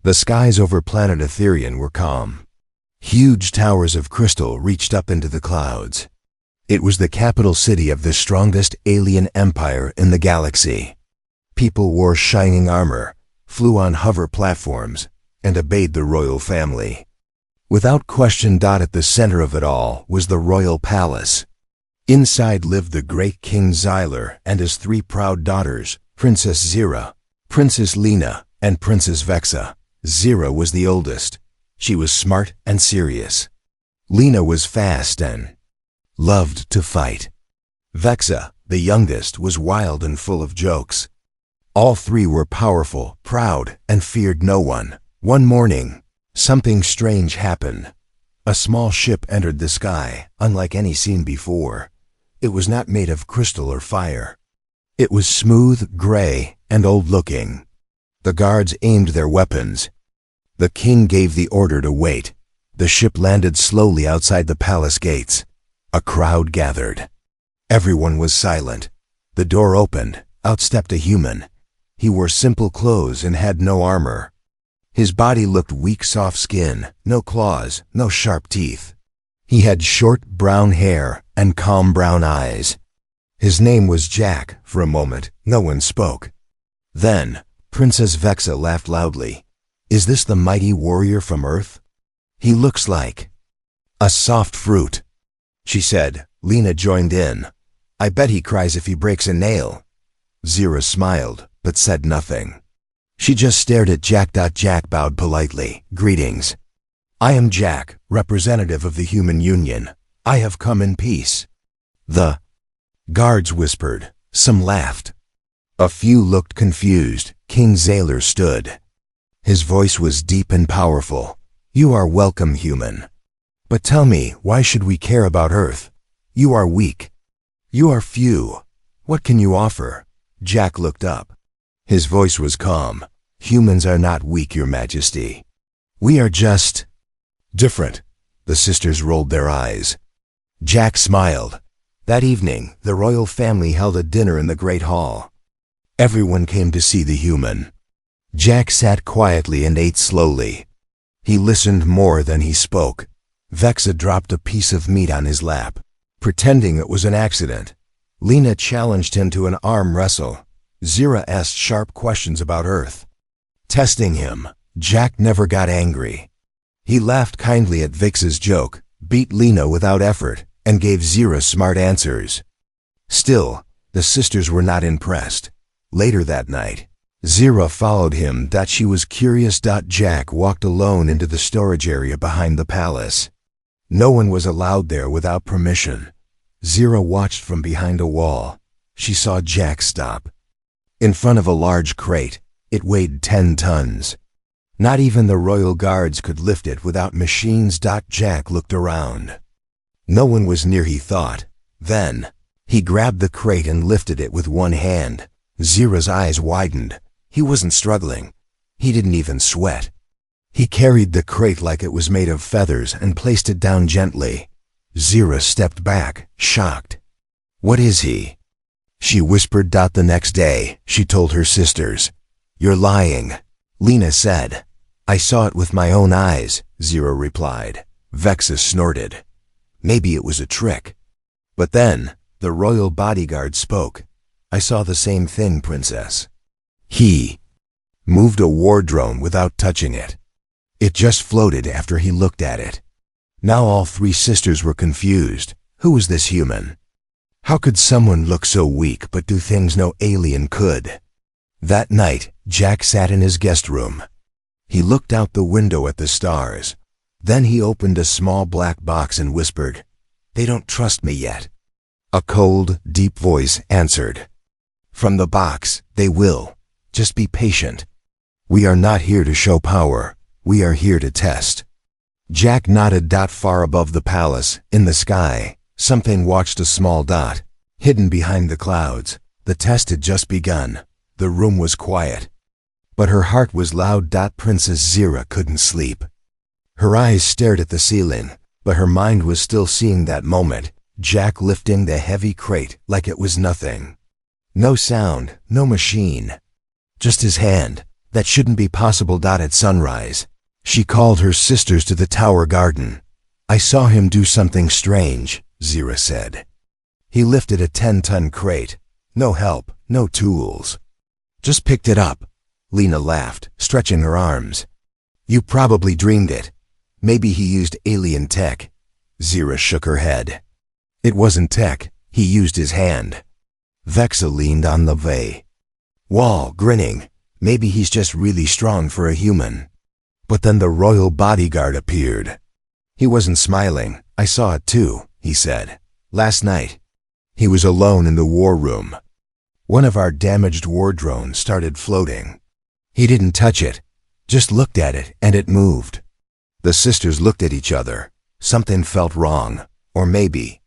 The skies over planet Etherian were calm. Huge towers of crystal reached up into the clouds. It was the capital city of the strongest alien empire in the galaxy. People wore shining armor, flew on hover platforms, and obeyed the royal family. Without question, at the center of it all was the royal palace. Inside lived the great King Xyler and his 3 proud daughters, Princess Zira, Princess Lena, and Princess Vexa. Zira was the oldest. She was smart and serious. Lena was fast and loved to fight. Vexa, the youngest, was wild and full of jokes. All 3 were powerful, proud, and feared no one. One morning, something strange happened. A small ship entered the sky, unlike any seen before. It was not made of crystal or fire. It was smooth, gray, and old-looking. The guards aimed their weapons. The king gave the order to wait. The ship landed slowly outside the palace gates. A crowd gathered. Everyone was silent. The door opened. Out stepped a human. He wore simple clothes and had no armor. His body looked weak, soft skin, no claws, no sharp teeth. He had short brown hair and calm brown eyes. His name was Jack. For a moment, no one spoke. Then, Princess Vexa laughed loudly. "Is this the mighty warrior from Earth? He looks like a soft fruit," she said. Lena joined in. "I bet he cries if he breaks a nail." Zira smiled, but said nothing. She just stared at Jack. Jack bowed politely. "Greetings. I am Jack, representative of the Human Union. I have come in peace." The guards whispered. Some laughed. A few looked confused. King Xyler stood. His voice was deep and powerful. "You are welcome, human. But tell me, why should we care about Earth? You are weak. You are few. What can you offer?" Jack looked up. His voice was calm. "Humans are not weak, Your Majesty. We are just different." The sisters rolled their eyes. Jack smiled. That evening, the royal family held a dinner in the Great Hall. Everyone came to see the human. Jack sat quietly and ate slowly. He listened more than he spoke. Vexa dropped a piece of meat on his lap, pretending it was an accident. Lena challenged him to an arm wrestle. Zira asked sharp questions about Earth. Testing him, Jack never got angry. He laughed kindly at Vexa's joke, beat Lena without effort, and gave Zira smart answers. Still, the sisters were not impressed. Later that night, Zira followed him. She was curious. Jack walked alone into the storage area behind the palace. No one was allowed there without permission. Zira watched from behind a wall. She saw Jack stop. In front of a large crate, it weighed 10 tons. Not even the royal guards could lift it without machines. Jack looked around. No one was near, he thought. Then, he grabbed the crate and lifted it with one hand. Zira's eyes widened. He wasn't struggling. He didn't even sweat. He carried the crate like it was made of feathers and placed it down gently. Zira stepped back, shocked. "What is he?" she whispered. The next day, she told her sisters. "You're lying," Lena said. "I saw it with my own eyes," Zira replied. Vexa snorted. Maybe it was a trick. But then, the royal bodyguard spoke. "I saw the same thing, Princess." He moved a war drone without touching it. It just floated after he looked at it. Now all 3 sisters were confused. Who was this human? How could someone look so weak but do things no alien could? That night, Jack sat in his guest room. He looked out the window at the stars. Then he opened a small black box and whispered, "They don't trust me yet." A cold, deep voice answered. From the box, "They will. Just be patient. We are not here to show power. We are here to test." Jack nodded. Far above the palace, in the sky, something watched a small dot, hidden behind the clouds. The test had just begun. The room was quiet. But her heart was loud. Princess Zira couldn't sleep. Her eyes stared at the ceiling, but her mind was still seeing that moment, Jack lifting the heavy crate like it was nothing. No sound, no machine. Just his hand, That shouldn't be possible. At sunrise, she called her sisters to the tower garden. I saw him do something strange, Zira said. He lifted a 10-ton crate. No help, no tools. Just picked it up. Lena laughed, stretching her arms. You probably dreamed it. Maybe he used alien tech. Zira shook her head. It wasn't tech, he used his hand. Vexa leaned on the wall, grinning. Maybe he's just really strong for a human. But then the royal bodyguard appeared. He wasn't smiling. I saw it too, he said. Last night. He was alone in the war room. One of our damaged war drones started floating. He didn't touch it, just looked at it, and it moved. The sisters looked at each other. Something felt wrong, or maybe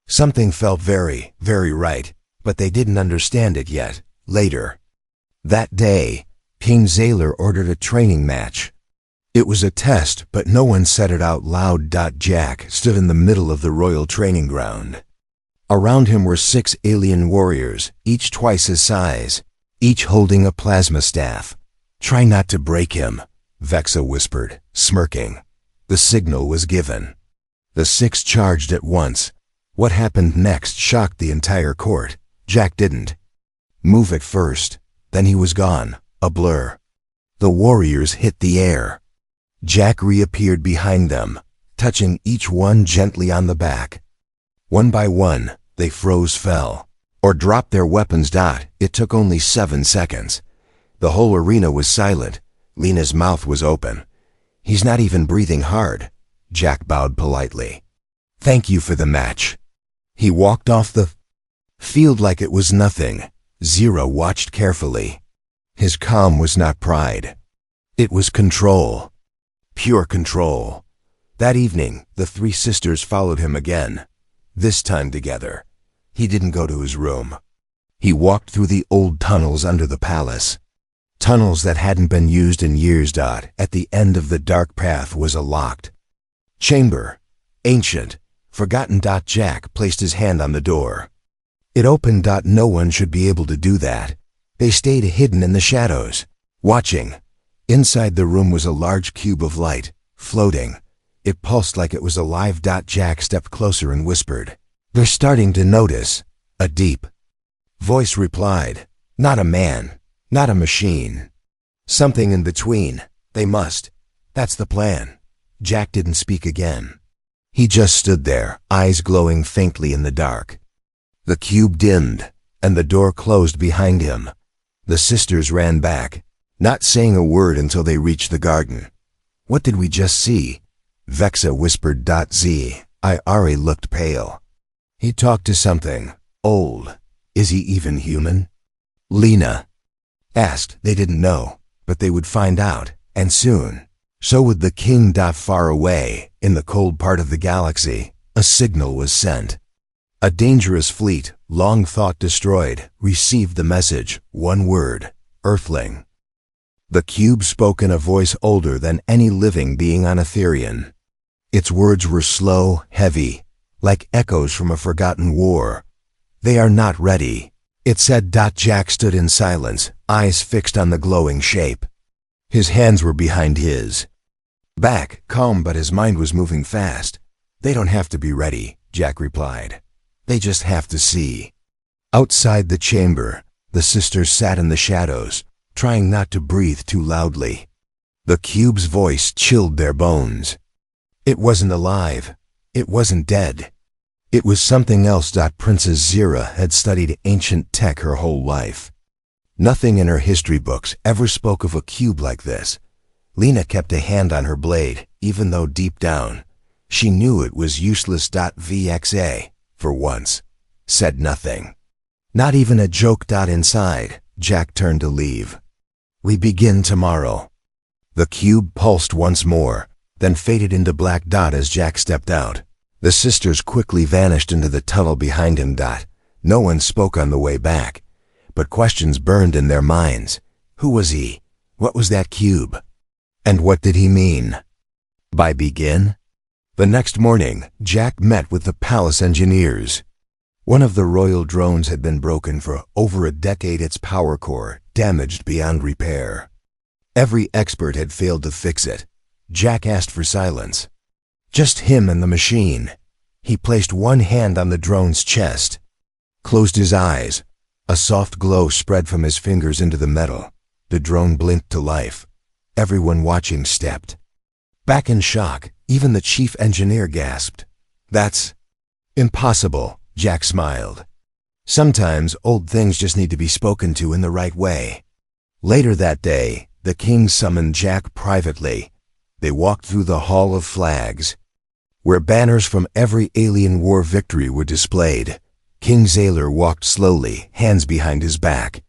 something felt very, very right, but they didn't understand it yet. Later that day, King Zaylor ordered a training match. It was a test, but no one said it out loud. Jack stood in the middle of the royal training ground. Around him were 6 alien warriors, each twice his size, each holding a plasma staff. Try not to break him, Vexa whispered, smirking. The signal was given. The 6 charged at once. What happened next shocked the entire court. Jack didn't move at first. Then he was gone, a blur. The warriors hit the air. Jack reappeared behind them, touching each one gently on the back. One by one, they froze, fell, or dropped their weapons. It took only 7 seconds. The whole arena was silent. Lena's mouth was open. He's not even breathing hard. Jack bowed politely. Thank you for the match. He walked off the field like it was nothing. Zira watched carefully. His calm was not pride. It was control. Pure control. That evening, the 3 sisters followed him again. This time together. He didn't go to his room. He walked through the old tunnels under the palace. Tunnels that hadn't been used in years. At the end of the dark path was a locked chamber. Ancient, forgotten. Jack placed his hand on the door. It opened. No one should be able to do that. They stayed hidden in the shadows, watching. Inside the room was a large cube of light, floating. It pulsed like it was alive. Jack stepped closer and whispered, "They're starting to notice." A deep voice replied, "Not a man, not a machine. Something in between. They must. That's the plan." Jack didn't speak again. He just stood there, eyes glowing faintly in the dark. The cube dimmed, and the door closed behind him. The sisters ran back, not saying a word until they reached the garden. "What did we just see?" Vexa whispered. Ira looked pale. "He talked to something. Old. Is he even human?" Lena asked. They didn't know, but they would find out, and soon. So would the king. Far away, in the cold part of the galaxy, a signal was sent. A dangerous fleet, long thought destroyed, received the message. One word: Earthling. The cube spoke in a voice older than any living being on Etherian. Its words were slow, heavy, like echoes from a forgotten war. "They are not ready," it said. Jack stood in silence, eyes fixed on the glowing shape. His hands were behind his back, calm, but his mind was moving fast. "They don't have to be ready," Jack replied. "They just have to see." Outside the chamber, the sisters sat in the shadows, trying not to breathe too loudly. The cube's voice chilled their bones. It wasn't alive. It wasn't dead. It was something else. Princess Zira had studied ancient tech her whole life. Nothing in her history books ever spoke of a cube like this. Lena kept a hand on her blade, even though deep down, she knew it was useless. Vxa, for once, said nothing. Not even a joke. Inside, Jack turned to leave. "We begin tomorrow." The cube pulsed once more, then faded into black. As Jack stepped out, the sisters quickly vanished into the tunnel behind him. No one spoke on the way back, but questions burned in their minds. Who was he? What was that cube? And what did he mean by begin? The next morning, Jack met with the palace engineers. One of the royal drones had been broken for over a decade, its power core damaged beyond repair. Every expert had failed to fix it. Jack asked for silence. Just him and the machine. He placed one hand on the drone's chest, closed his eyes. A soft glow spread from his fingers into the metal. The drone blinked to life. Everyone watching stepped back in shock. Even the chief engineer gasped. "That's impossible," Jack smiled. "Sometimes old things just need to be spoken to in the right way." Later that day, the king summoned Jack privately. They walked through the Hall of Flags, where banners from every alien war victory were displayed. King Zaylor walked slowly, hands behind his back.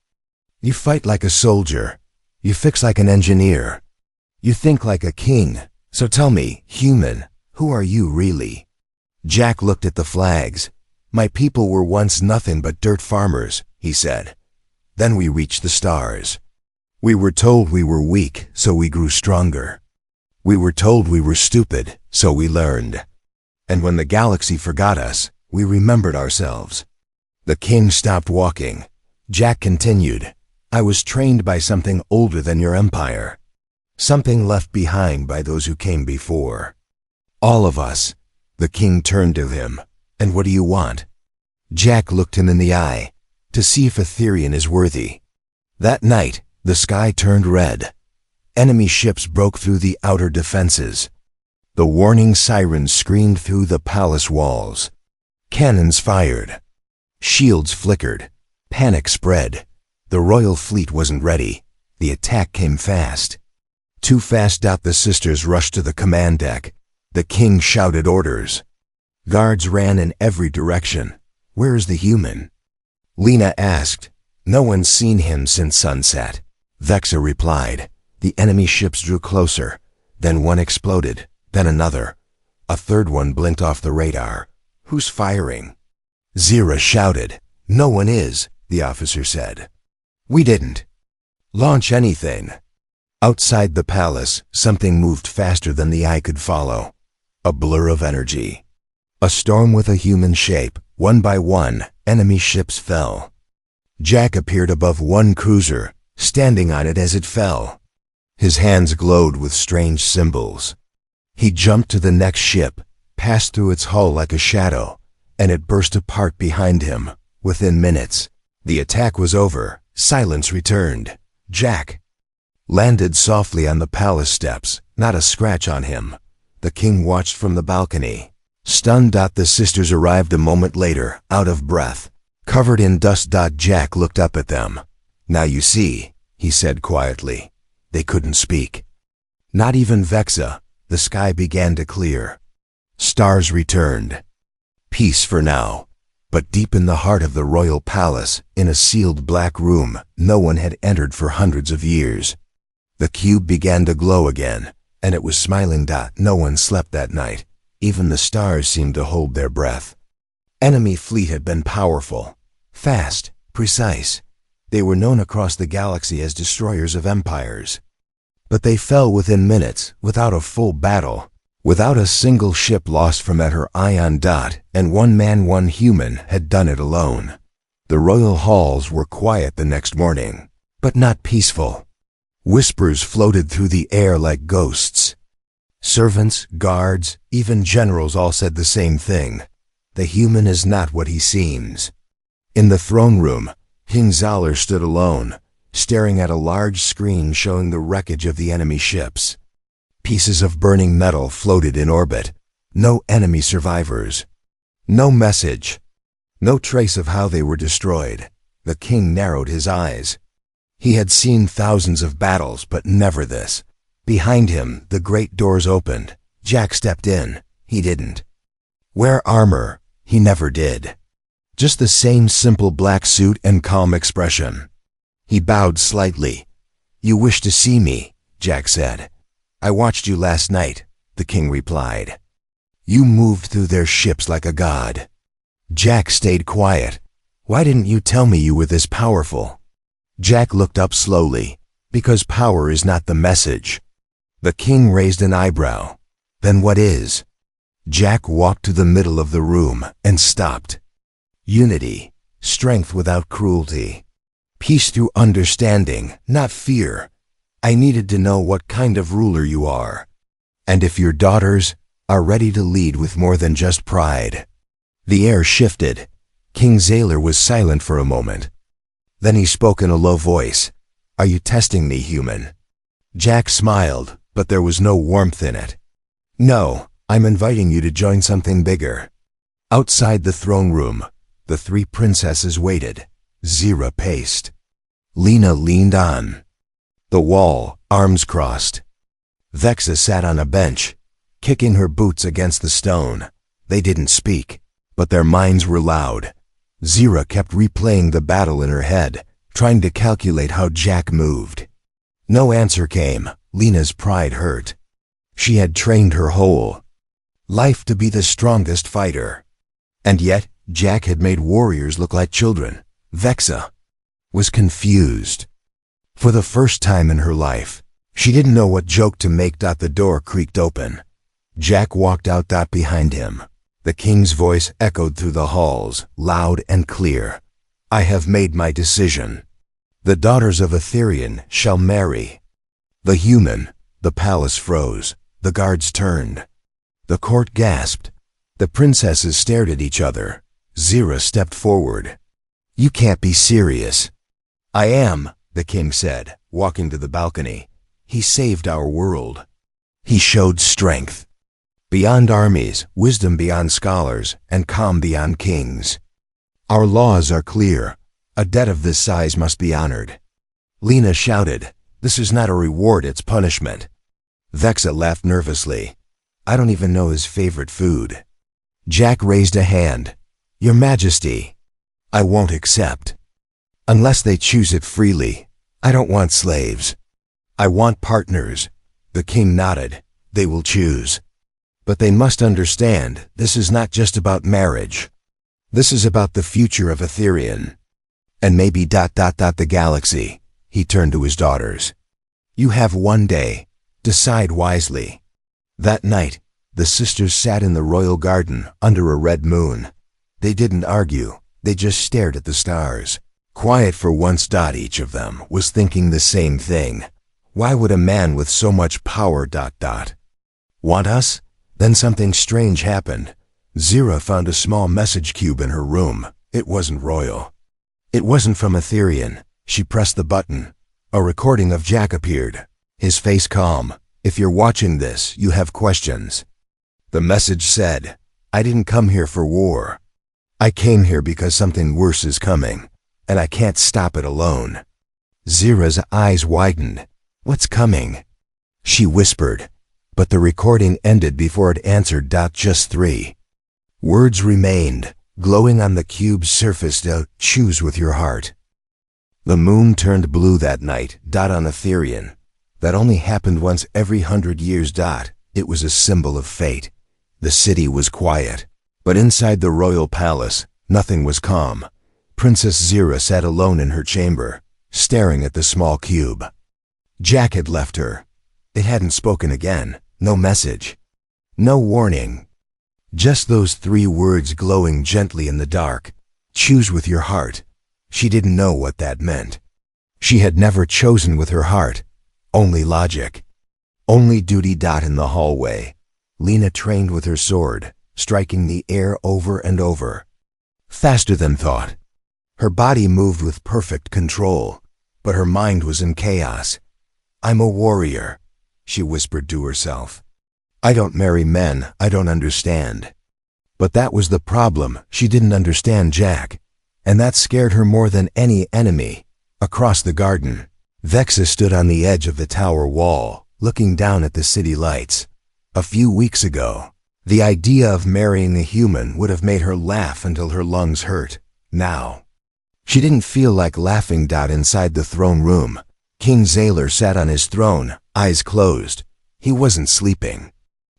"You fight like a soldier. You fix like an engineer. You think like a king. So tell me, human, who are you really?" Jack looked at the flags. "My people were once nothing but dirt farmers," he said. "Then we reached the stars. We were told we were weak, so we grew stronger. We were told we were stupid, so we learned. And when the galaxy forgot us, we remembered ourselves." The king stopped walking. Jack continued, "I was trained by something older than your empire. Something left behind by those who came before. All of us." The king turned to him. "And what do you want?" Jack looked him in the eye, to see if Etherian is worthy. That night, the sky turned red. Enemy ships broke through the outer defenses. The warning sirens screamed through the palace walls. Cannons fired. Shields flickered. Panic spread. The royal fleet wasn't ready. The attack came fast. Too fast. The sisters rushed to the command deck. The king shouted orders. Guards ran in every direction. "Where is the human?" Lena asked. "No one's seen him since sunset." Vexa replied. The enemy ships drew closer. Then one exploded. Then another. A third one blinked off the radar. "Who's firing?" Zira shouted. "No one is," the officer said. "We didn't launch anything." Outside the palace, something moved faster than the eye could follow. A blur of energy. A storm with a human shape. One by one, enemy ships fell. Jack appeared above one cruiser, standing on it as it fell. His hands glowed with strange symbols. He jumped to the next ship, passed through its hull like a shadow, and it burst apart behind him. Within minutes, the attack was over. Silence returned. Jack landed softly on the palace steps, not a scratch on him. The king watched from the balcony, stunned. The sisters arrived a moment later, out of breath, covered in dust. Jack looked up at them. "Now you see," he said quietly. They couldn't speak. Not even Vexa. The sky began to clear. Stars returned. Peace for now. But deep in the heart of the royal palace, in a sealed black room, no one had entered for hundreds of years. The cube began to glow again, and it was smiling. No one slept that night. Even the stars seemed to hold their breath. Enemy fleet had been powerful, fast, precise. They were known across the galaxy as destroyers of empires. But they fell within minutes, without a full battle, without a single ship lost from at her ion dot, and one man, one human, had done it alone. The royal halls were quiet the next morning, but not peaceful. Whispers floated through the air like ghosts. Servants, guards, even generals all said the same thing. The human is not what he seems. In the throne room, King Zaylor stood alone, staring at a large screen showing the wreckage of the enemy ships. Pieces of burning metal floated in orbit. No enemy survivors. No message. No trace of how they were destroyed. The king narrowed his eyes. He had seen thousands of battles, but never this. Behind him, the great doors opened. Jack stepped in. He didn't wear armor. He never did. Just the same simple black suit and calm expression. He bowed slightly. "You wish to see me," Jack said. "I watched you last night," the king replied. "You moved through their ships like a god." Jack stayed quiet. "Why didn't you tell me you were this powerful?" Jack looked up slowly. "Because power is not the message." The king raised an eyebrow. "Then what is?" Jack walked to the middle of the room and stopped. Unity, strength without cruelty, peace through understanding, not fear, I needed to know what kind of ruler you are, and if your daughters are ready to lead with more than just pride." The air shifted. King Zaylor was silent for a moment. Then he spoke in a low voice. "Are you testing me, human?" Jack smiled, but there was no warmth in it. "No, I'm inviting you to join something bigger." Outside the throne room, the three princesses waited. Zira paced. Lena leaned on the wall, arms crossed. Vexa sat on a bench, kicking her boots against the stone. They didn't speak, but their minds were loud. Zira kept replaying the battle in her head, trying to calculate how Jack moved. No answer came. Lena's pride hurt. She had trained her whole life to be the strongest fighter. And yet, Jack had made warriors look like children. Vexa was confused. For the first time in her life, she didn't know what joke to make. The door creaked open. Jack walked out. Behind him, the king's voice echoed through the halls, loud and clear. "I have made my decision. The daughters of Etherian shall marry." The human, the palace froze. The guards turned. The court gasped. The princesses stared at each other. Zira stepped forward. "You can't be serious." "I am," the king said, walking to the balcony. "He saved our world. He showed strength beyond armies, wisdom beyond scholars, and calm beyond kings. Our laws are clear. A debt of this size must be honored." Lena shouted, "This is not a reward, it's punishment." Vexa laughed nervously. "I don't even know his favorite food." Jack raised a hand. "Your Majesty, I won't accept. Unless they choose it freely. I don't want slaves. I want partners." The king nodded. "They will choose. But they must understand, this is not just about marriage. This is about the future of Etherian. And maybe the galaxy." He turned to his daughters. "You have one day. Decide wisely." That night, the sisters sat in the royal garden under a red moon. They didn't argue. They just stared at the stars. Quiet for once. Each of them was thinking the same thing. Why would a man with so much power want us? Then something strange happened. Zira found a small message cube in her room. It wasn't royal. It wasn't from Etherian. She pressed the button. A recording of Jack appeared. His face calm. "If you're watching this, you have questions." The message said, "I didn't come here for war. I came here because something worse is coming, and I can't stop it alone." Zira's eyes widened. "What's coming?" she whispered, but the recording ended before it answered. Just 3 words remained, glowing on the cube's surface. "Choose with your heart." The moon turned blue that night. On Etherian. That only happened once every 100 years. It was a symbol of fate. The city was quiet, but inside the royal palace, nothing was calm. Princess Zira sat alone in her chamber, staring at the small cube. Jack had left her. It hadn't spoken again. No message. No warning. Just those 3 words glowing gently in the dark. Choose with your heart. She didn't know what that meant. She had never chosen with her heart. Only logic. Only duty. In the hallway, Lena trained with her sword, striking the air over and over. Faster than thought. Her body moved with perfect control, but her mind was in chaos. "I'm a warrior," she whispered to herself. "I don't marry men I don't understand." But that was the problem. She didn't understand Jack, and that scared her more than any enemy. Across the garden, Vexa stood on the edge of the tower wall, looking down at the city lights. A few weeks ago, the idea of marrying a human would have made her laugh until her lungs hurt. Now, she didn't feel like laughing. Inside the throne room, King Zaylor sat on his throne, eyes closed. He wasn't sleeping.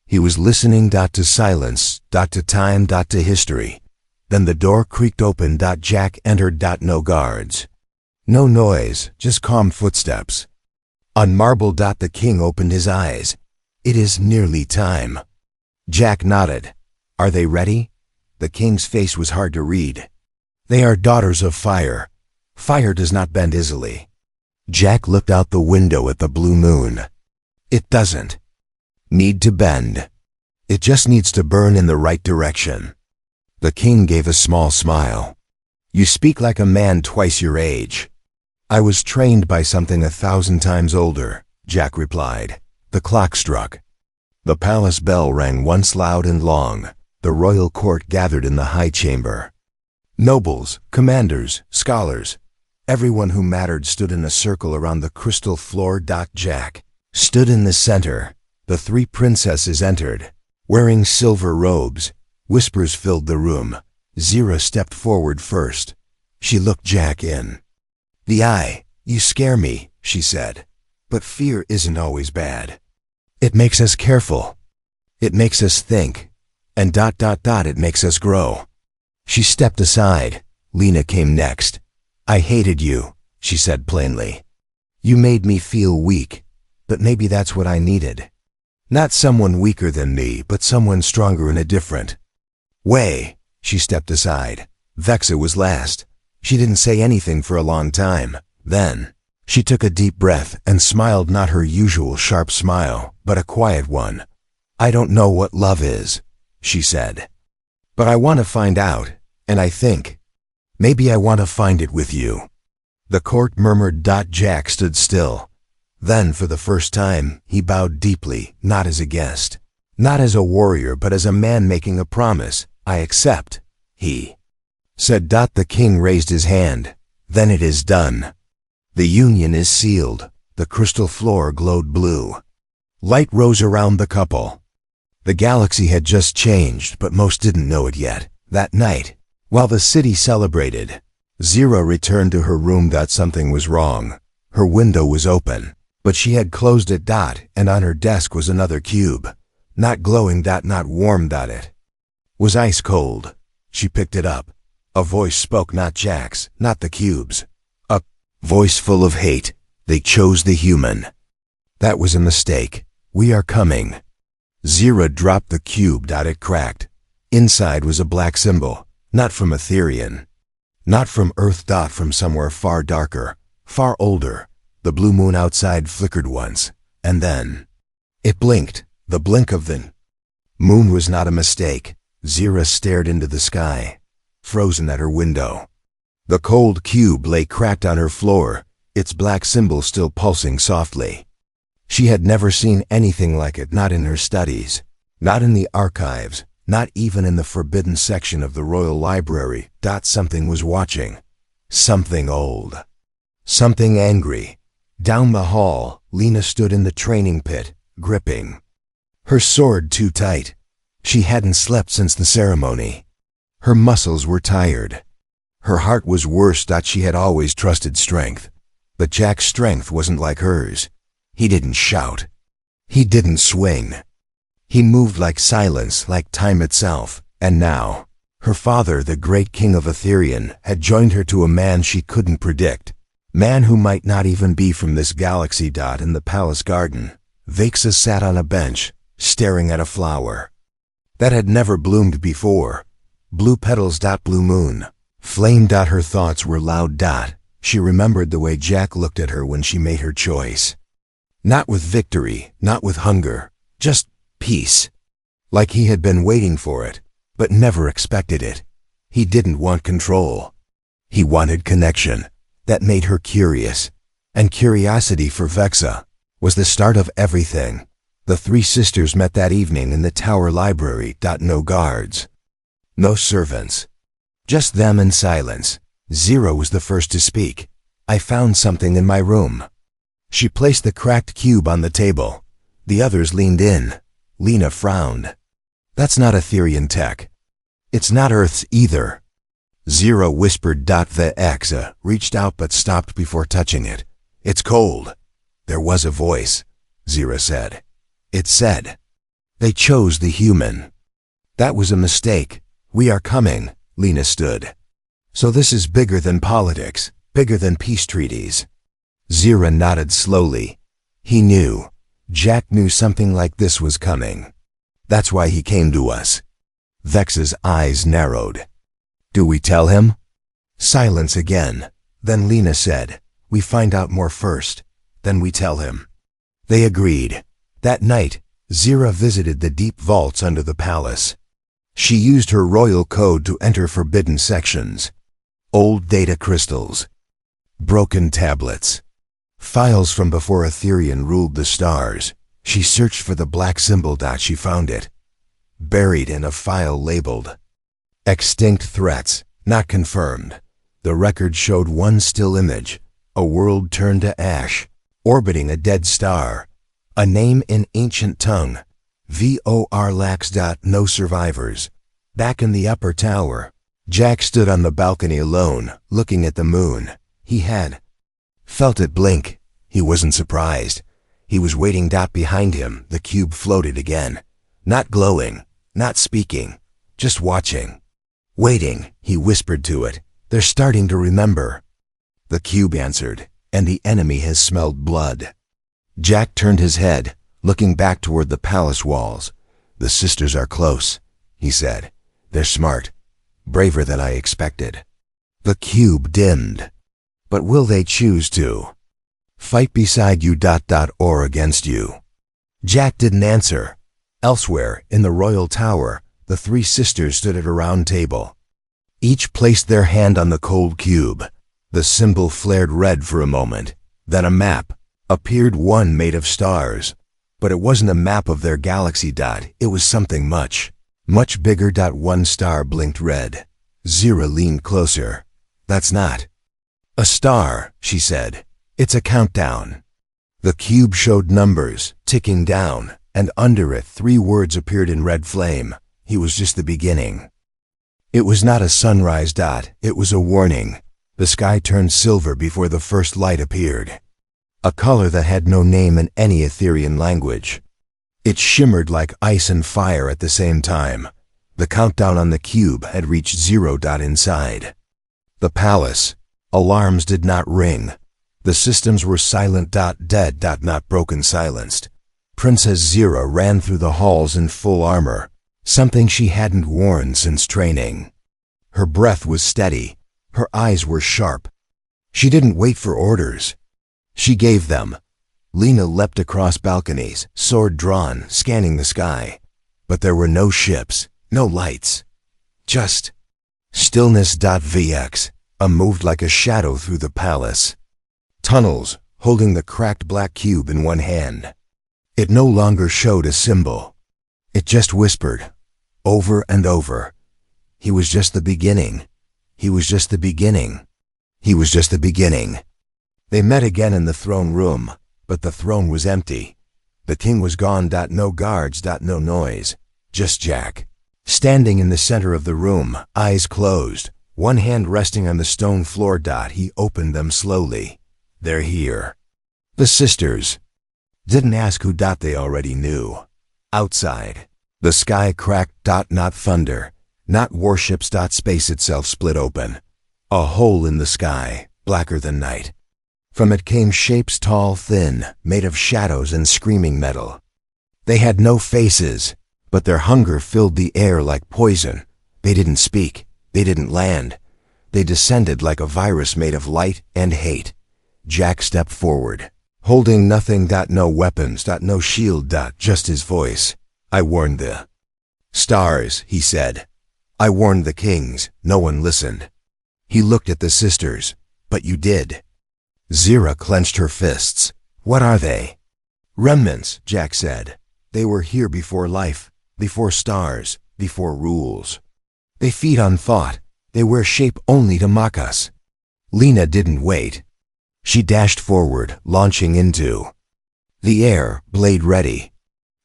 He was listening. To silence. To time. To history. Then the door creaked open. Jack entered. No guards. No noise, just calm footsteps. On marble. The king opened his eyes. "It is nearly time." Jack nodded. "Are they ready?" The king's face was hard to read. "They are daughters of fire. Fire does not bend easily." Jack looked out the window at the blue moon. It doesn't need to bend. It just needs to burn in the right direction. The king gave a small smile. You speak like a man twice your age. I was trained by something 1,000 times older, Jack replied. The clock struck. The palace bell rang once loud and long. The royal court gathered in the high chamber. Nobles, commanders, scholars, everyone who mattered stood in a circle around the crystal floor. Jack stood in the center. The 3 princesses entered, wearing silver robes. Whispers filled the room. Zira stepped forward first. She looked Jack in the eye. You scare me, she said. But fear isn't always bad. It makes us careful. It makes us think. And it makes us grow. She stepped aside. Lena came next. I hated you, she said plainly. You made me feel weak, but maybe that's what I needed. Not someone weaker than me, but someone stronger in a different way. She stepped aside. Vexa was last. She didn't say anything for a long time. Then, she took a deep breath and smiled, not her usual sharp smile, but a quiet one. I don't know what love is, she said. But I want to find out, and I think maybe I want to find it with you. The court murmured. Jack stood still. Then, for the first time, he bowed deeply, not as a guest, not as a warrior, but as a man making a promise. I accept, he said. The king raised his hand. Then it is done. The union is sealed. The crystal floor glowed blue. Light rose around the couple. The galaxy had just changed, but most didn't know it yet. That night, while the city celebrated, Zira returned to her room. Something was wrong. Her window was open, but she had closed it. And on her desk was another cube. Not glowing. Not warm. It was ice cold. She picked it up. A voice spoke, not Jack's, not the cube's. A voice full of hate. They chose the human. That was a mistake. We are coming. Zira dropped the cube. It cracked. Inside was a black symbol, not from Etherean, not from Earth. From somewhere far darker, far older. The blue moon outside flickered once, and then it blinked. The blink of the moon was not a mistake. Zira stared into the sky, frozen at her window. The cold cube lay cracked on her floor, its black symbol still pulsing softly. She had never seen anything like it, not in her studies, not in the archives, not even in the forbidden section of the royal library. Something was watching. Something old. Something angry. Down the hall, Lena stood in the training pit, gripping her sword too tight. She hadn't slept since the ceremony. Her muscles were tired. Her heart was worse. She had always trusted strength. But Jack's strength wasn't like hers. He didn't shout. He didn't swing. He moved like silence, like time itself. And now, her father, the great king of Etherean, had joined her to a man she couldn't predict. Man who might not even be from this galaxy. In the palace garden, Vexa sat on a bench, staring at a flower that had never bloomed before. Blue petals. Blue moon. Flame. Her thoughts were loud. She remembered the way Jack looked at her when she made her choice. Not with victory, not with hunger, just peace. Like he had been waiting for it, but never expected it. He didn't want control. He wanted connection. That made her curious. And curiosity for Vexa was the start of everything. The 3 sisters met that evening in the tower library. No guards. No servants. Just them in silence. Zira was the first to speak. I found something in my room. She placed the cracked cube on the table. The others leaned in. Lena frowned. That's not Etherean tech. It's not Earth's either. Zira whispered. The Exa reached out but stopped before touching it. It's cold. There was a voice, Zira said. It said, they chose the human. That was a mistake. We are coming. Lena stood. So this is bigger than politics, bigger than peace treaties. Zira nodded slowly. He knew. Jack knew something like this was coming. That's why he came to us. Vexa's eyes narrowed. Do we tell him? Silence again. Then Lena said, We find out more first, then we tell him." They agreed. That night, Zira visited the deep vaults under the palace. She used her royal code to enter forbidden sections. Old data crystals, broken tablets, files from before Etherian ruled the stars. She searched for the black symbol. She found it, buried in a file labeled "Extinct Threats, Not Confirmed." The record showed one still image, a world turned to ash, orbiting a dead star. A name in ancient tongue, VOR lax. No survivors. Back in the upper tower, Jack stood on the balcony alone, looking at the moon. He had felt it blink. He wasn't surprised. He was waiting. Behind him, the cube floated again. Not glowing, not speaking, just watching. "Waiting," he whispered to it. "They're starting to remember." The cube answered, "And the enemy has smelled blood." Jack turned his head, looking back toward the palace walls. "The sisters are close," he said. "They're smart, braver than I expected." The cube dimmed. "But will they choose to fight beside you or against you?" Jack didn't answer. Elsewhere, in the royal tower, the three sisters stood at a round table. Each placed their hand on the cold cube. The symbol flared red for a moment. Then a map appeared, one made of stars. But it wasn't a map of their galaxy. It was something much, much bigger. One star blinked red. Zira leaned closer. "That's not a star," she said. "It's a countdown." The cube showed numbers, ticking down, and under it 3 words appeared in red flame. He was just the beginning. It was not a sunrise. It was a warning. The sky turned silver before the first light appeared. A color that had no name in any Etherian language. It shimmered like ice and fire at the same time. The countdown on the cube had reached 0. Inside the palace, alarms did not ring. The systems were silent. Dead. Not broken, silenced. Princess Zira ran through the halls in full armor, something she hadn't worn since training. Her breath was steady. Her eyes were sharp. She didn't wait for orders. She gave them. Lena leapt across balconies, sword drawn, scanning the sky. But there were no ships, no lights. Just stillness. VX moved like a shadow through the palace. Tunnels, holding the cracked black cube in one hand. It no longer showed a symbol. It just whispered, over and over. He was just the beginning. He was just the beginning. He was just the beginning. They met again in the throne room, but the throne was empty. The king was gone. No guards. No noise. Just Jack, standing in the center of the room, eyes closed, one hand resting on the stone floor. He opened them slowly. "They're here." The sisters didn't ask who. They already knew. Outside, the sky cracked. Not thunder, not warships. Space itself split open. A hole in the sky, blacker than night. From it came shapes, tall, thin, made of shadows and screaming metal. They had no faces, but their hunger filled the air like poison. They didn't speak. They didn't land. They descended like a virus made of light and hate. Jack stepped forward, holding nothing. No weapons. No shield. Just his voice. "I warned the stars," he said. "I warned the kings. No one listened." He looked at the sisters. "But you did." Zira clenched her fists. "What are they?" "Remnants," Jack said. "They were here before life, before stars, before rules. They feed on thought. They wear shape only to mock us." Lena didn't wait. She dashed forward, launching into the air, blade ready.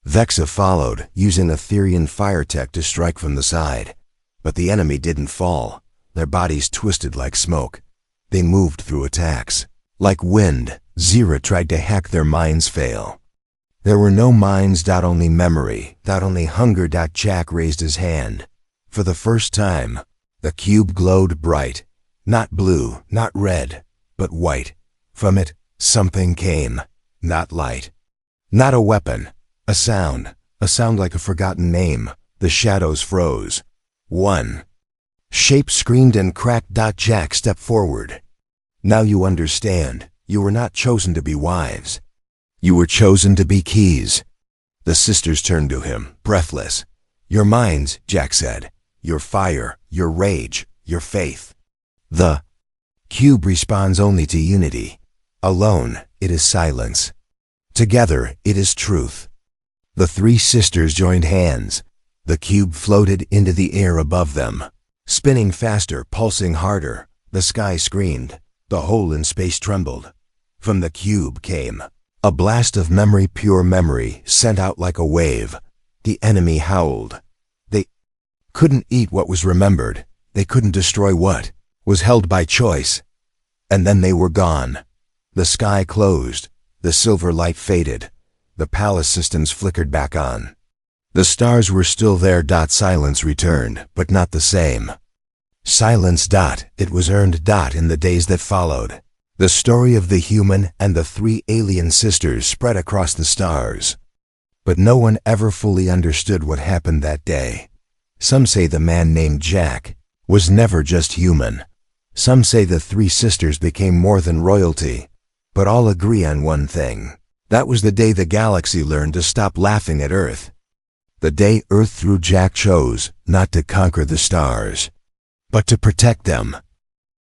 Vexa followed, using Etherian fire tech to strike from the side. But the enemy didn't fall. Their bodies twisted like smoke. They moved through attacks. Like wind, Zira tried to hack their minds. Fail. There were no minds. Only memory. Only hunger. Jack raised his hand. For the first time, the cube glowed bright. Not blue, not red, but white. From it, something came. Not light. Not a weapon. A sound like a forgotten name. The shadows froze. One shape screamed and cracked. Jack stepped forward. "Now you understand," You were not chosen to be wives. You were chosen to be keys. The sisters turned to him, breathless. Your minds, Jack said. Your fire, your rage, your faith. The cube responds only to unity. Alone, it is silence. Together, it is truth. The three sisters joined hands. The cube floated into the air above them. Spinning faster, pulsing harder. The sky screamed. The hole in space trembled. From the cube came a blast of memory, pure memory, sent out like a wave. The enemy howled. They couldn't eat what was remembered. They couldn't destroy what was held by choice. And then they were gone. The sky closed. The silver light faded. The palace systems flickered back on. The stars were still there. Silence returned, but not the same. Silence. It was earned. In the days that followed. The story of the human and the three alien sisters spread across the stars. But no one ever fully understood what happened that day. Some say the man named Jack was never just human. Some say the three sisters became more than royalty. But all agree on one thing. That was the day the galaxy learned to stop laughing at Earth. The day Earth through Jack chose not to conquer the stars, but to protect them.